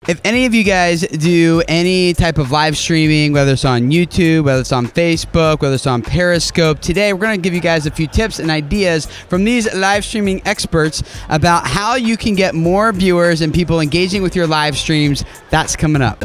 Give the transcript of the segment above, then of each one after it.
If any of you guys do any type of live streaming, whether it's on YouTube, whether it's on Facebook, whether it's on Periscope, today we're going to give you guys a few tips and ideas from these live streaming experts about how you can get more viewers and people engaging with your live streams. That's coming up.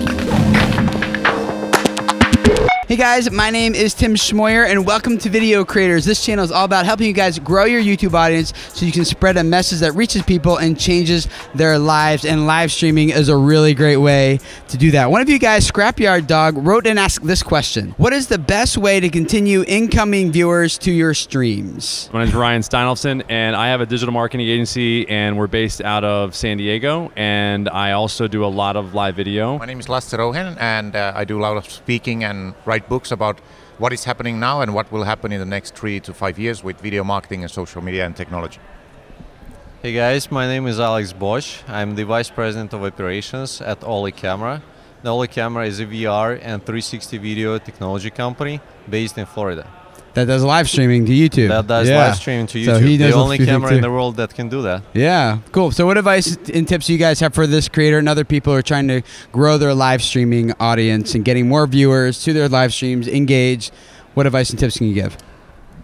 Hey guys, my name is Tim Schmoyer and welcome to Video Creators. This channel is all about helping you guys grow your YouTube audience so you can spread a message that reaches people and changes their lives, and live streaming is a really great way to do that. One of you guys, Scrapyard Dog, wrote and asked this question: what is the best way to continue incoming viewers to your streams? My name is Ryan Steinolfson and I have a digital marketing agency and we're based out of San Diego, and I also do a lot of live video. My name is Lasse Rohen and I do a lot of speaking and write books about what is happening now and what will happen in the next 3 to 5 years with video marketing and social media and technology. Hey guys, my name is Alex Bosch. I'm the Vice President of Operations at Ollie Camera. The Ollie Camera is a VR and 360 video technology company based in Florida. That does live streaming to YouTube. That does live streaming to YouTube. So he does the only camera in the world that can do that. Yeah, cool. So what advice and tips do you guys have for this creator and other people who are trying to grow their live streaming audience and getting more viewers to their live streams, engaged? What advice and tips can you give?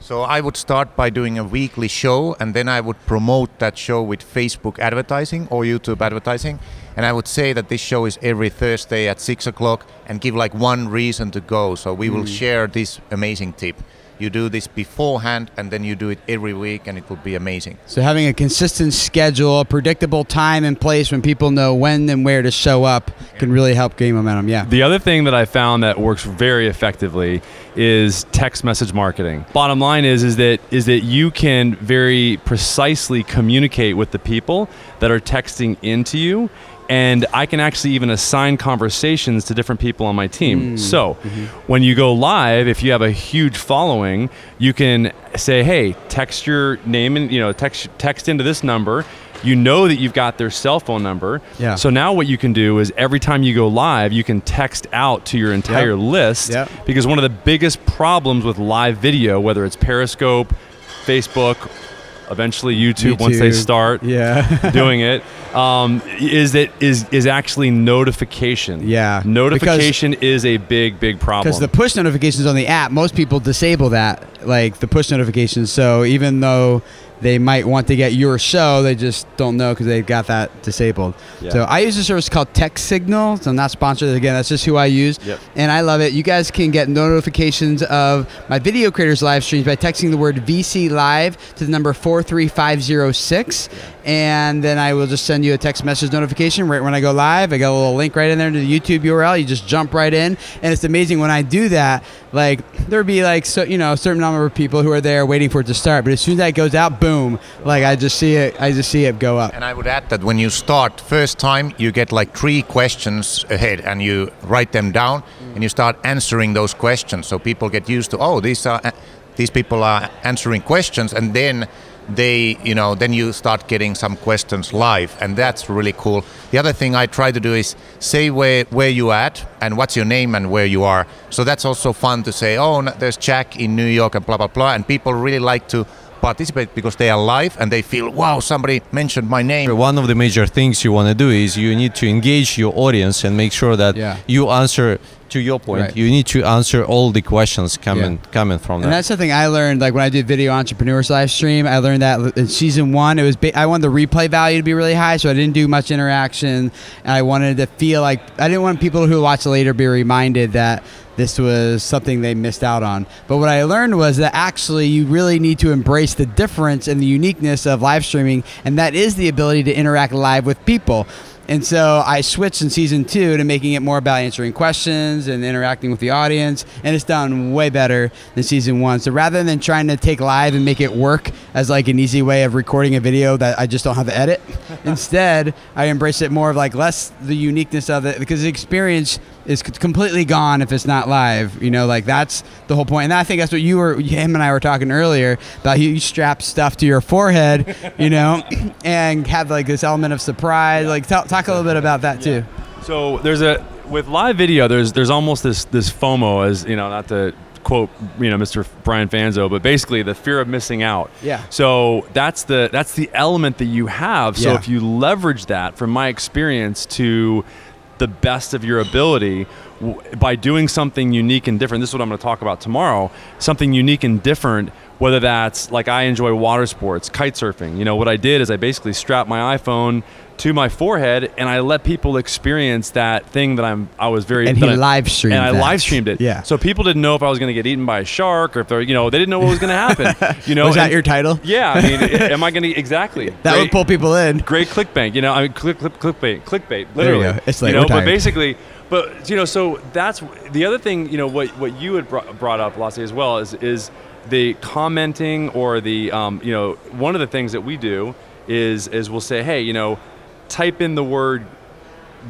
So I would start by doing a weekly show, and then I would promote that show with Facebook advertising or YouTube advertising. And I would say that this show is every Thursday at 6 o'clock and give like one reason to go. So we will share this amazing tip. You do this beforehand and then you do it every week and it will be amazing. So having a consistent schedule, a predictable time and place when people know when and where to show up can really help gain momentum. Yeah. The other thing that I found that works very effectively is text message marketing. Bottom line is that you can very precisely communicate with the people that are texting into you. And I can actually even assign conversations to different people on my team. So when you go live, if you have a huge following, you can say, hey, text your name and text into this number. You know that you've got their cell phone number. Yeah. So now what you can do is every time you go live, you can text out to your entire list. Yep. Because one of the biggest problems with live video, whether it's Periscope, Facebook, eventually YouTube once they start doing it, is actually notification. Yeah. Notification is a big problem. Because the push notifications on the app, most people disable that, like the push notifications. So even though they might want to get your show, they just don't know because they've got that disabled. Yeah. So I use a service called Text Signal. So I'm not sponsored. Again, that's just who I use. Yep. And I love it. You guys can get notifications of my Video Creators live streams by texting the word VCLIVE to the number 43506. Yeah. And then I will just send you a text message notification right when I go live. I got a little link right in there to the YouTube URL. You just jump right in. And it's amazing when I do that, like there'd be like, so, a certain number of people who are there waiting for it to start. But as soon as that goes out, boom, like I just see it go up. And I would add that when you start first time, you get like 3 questions ahead and you write them down and you start answering those questions. So people get used to, oh, these people are answering questions, and then then you start getting some questions live, and that's really cool. The other thing I try to do is say where you at and what's your name and where you are. So that's also fun to say, oh, there's Jack in New York and blah, blah, blah. And people really like to participate because they are live and they feel, wow, somebody mentioned my name. One of the major things you want to do is you need to engage your audience and make sure that you answer, to your point, you need to answer all the questions coming from that. And that's something I learned, like when I did Video Entrepreneurs live stream, I learned that in season 1, I wanted the replay value to be really high, so I didn't do much interaction, and I wanted to feel like, I didn't want people who watch later be reminded that this was something they missed out on. But what I learned was that actually you really need to embrace the difference and the uniqueness of live streaming, and that is the ability to interact live with people. And so I switched in season 2 to making it more about answering questions and interacting with the audience, and it's done way better than season 1. So rather than trying to take live and make it work as like an easy way of recording a video that I just don't have to edit, instead I embrace it more of like less the uniqueness of it, because the experience is completely gone if it's not live. Like that's the whole point. And I think that's what him and I were talking earlier about. You strap stuff to your forehead, and have like this element of surprise. Like talk a little bit about that too. So with live video, there's almost this FOMO, as not to quote Mr. Brian Fanzo, but basically the fear of missing out. Yeah. So that's the element that you have. So if you leverage that, from my experience, to the best of your ability by doing something unique and different. This is what I'm going to talk about tomorrow. Something unique and different, whether that's like I enjoy water sports, kite surfing. You know, what I did is I basically strapped my iPhone to my forehead and I let people experience that thing that I was very... And he live streamed And I that. live streamed it. Yeah. So people didn't know if I was going to get eaten by a shark or if they're, you know, they didn't know what was going to happen. You know, Was that your title? Yeah. I mean, am I going to... Exactly. That would pull people in. Great clickbait. You know, I mean, clickbait, literally. There you go. It's like, you know, we're tired. but basically... But, you know, so that's the other thing, you know, what you had brought up, Lassie, as well, is the commenting or the, you know, one of the things that we do is we'll say, hey, you know, type in the word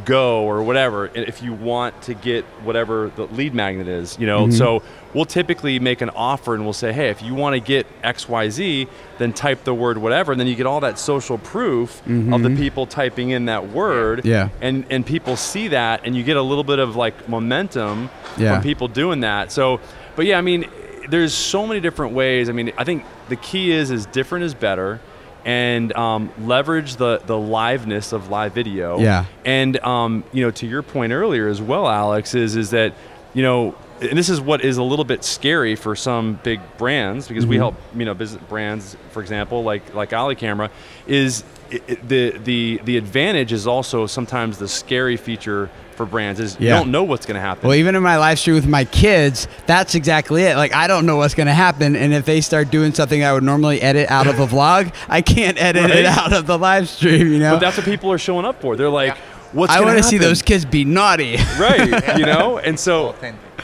go or whatever if you want to get whatever the lead magnet is, you know. So we'll typically make an offer and we'll say, hey, if you want to get XYZ, then type the word whatever, and then you get all that social proof of the people typing in that word. Yeah. And people see that, and you get a little bit of like momentum from people doing that. So, but yeah, I mean, there's so many different ways. I mean, I think the key is different is better. And leverage the liveness of live video. Yeah. And you know, to your point earlier as well, Alex, is that, you know, and this is what is a little bit scary for some big brands, because we help, you know, business brands, for example, like Ali Camera, is the advantage is also sometimes the scary feature for brands is you don't know what's going to happen. Well, even in my live stream with my kids, that's exactly it. Like, I don't know what's going to happen, and if they start doing something I would normally edit out of a vlog, I can't edit it out of the live stream, you know? But that's what people are showing up for. They're like, what's I going to want to see those kids be naughty. Right, you know? And so,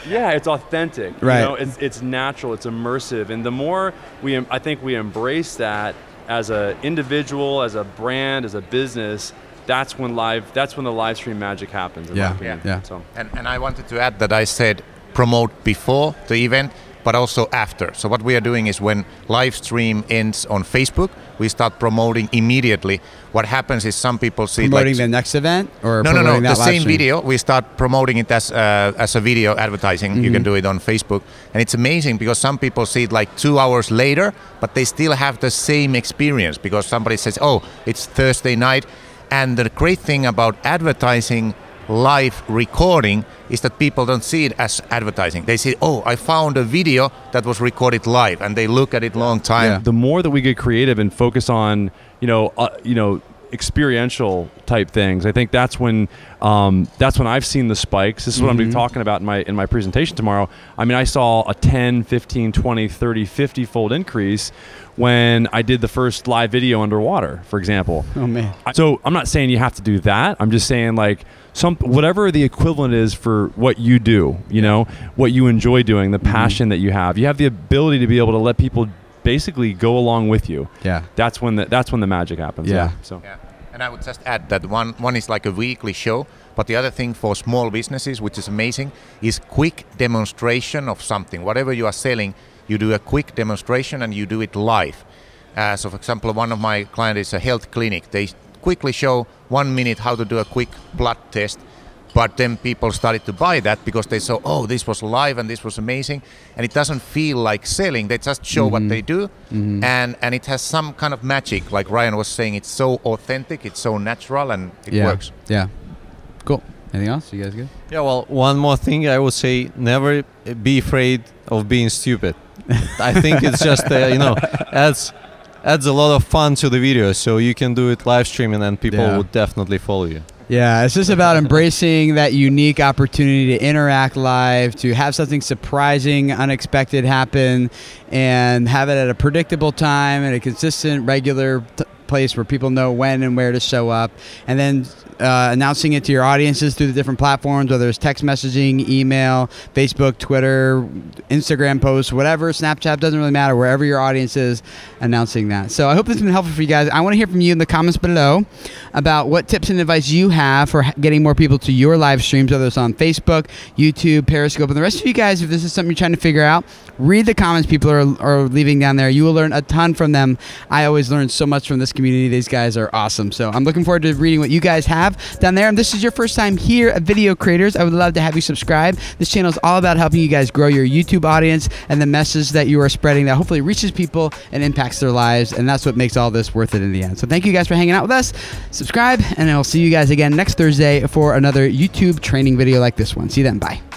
yeah, it's authentic. Right. You know? It's natural, it's immersive. And the more I think we embrace that as an individual, as a brand, as a business, that's when the live stream magic happens, in my opinion. Yeah. So. And I wanted to add that I said promote before the event, but also after. So what we are doing is when live stream ends on Facebook, we start promoting immediately. What happens is some people see promoting the next event, or no, promoting the that live same stream? video. We start promoting it as a video advertising. You can do it on Facebook, and it's amazing because some people see it like 2 hours later, but they still have the same experience because somebody says, "Oh, it's Thursday night." And the great thing about advertising live recording is that people don't see it as advertising. They say, oh, I found a video that was recorded live, and they look at it long time. Yeah. The more that we get creative and focus on, you know, experiential type things, I think that's when I've seen the spikes. This is what I'm going to be talking about in my presentation tomorrow. I mean, I saw a 10, 15, 20, 30, 50 fold increase when I did the first live video underwater, for example. Oh man. So I'm not saying you have to do that. I'm just saying, like, whatever the equivalent is for what you do, you know, what you enjoy doing, the passion that you have the ability to be able to let people basically go along with you. Yeah. That's when the magic happens. Yeah. So. Yeah. And I would just add that one is like a weekly show, but the other thing for small businesses, which is amazing, is quick demonstration of something. Whatever you are selling, you do a quick demonstration and you do it live. So for example, one of my clients is a health clinic. They quickly show 1 minute how to do a quick blood test, but then people started to buy that because they saw, oh, this was live and this was amazing, and it doesn't feel like selling. They just show what they do, and it has some kind of magic. Like Ryan was saying, it's so authentic, it's so natural, and it works. Yeah. Cool. Anything else? You guys good? Yeah, well, one more thing I would say, never be afraid of being stupid. I think it's just, you know, adds a lot of fun to the video, so you can do it live streaming and people would definitely follow you. Yeah, it's just about embracing that unique opportunity to interact live, to have something surprising, unexpected happen, and have it at a predictable time, at a consistent, regular place where people know when and where to show up, and then announcing it to your audiences through the different platforms, whether it's text messaging, email, Facebook, Twitter, Instagram posts, whatever, Snapchat, doesn't really matter, wherever your audience is, announcing that. So I hope this has been helpful for you guys. I want to hear from you in the comments below about what tips and advice you have for getting more people to your live streams, whether it's on Facebook, YouTube, Periscope, and the rest of you guys, if this is something you're trying to figure out, read the comments people are leaving down there. You will learn a ton from them. I always learn so much from this community. These guys are awesome. So I'm looking forward to reading what you guys have down there. And this is your first time here at Video Creators, I would love to have you subscribe. This channel is all about helping you guys grow your YouTube audience and the message that you are spreading that hopefully reaches people and impacts their lives. And that's what makes all this worth it in the end. So thank you guys for hanging out with us. Subscribe, and I'll see you guys again next Thursday for another YouTube training video like this one. See you then. Bye.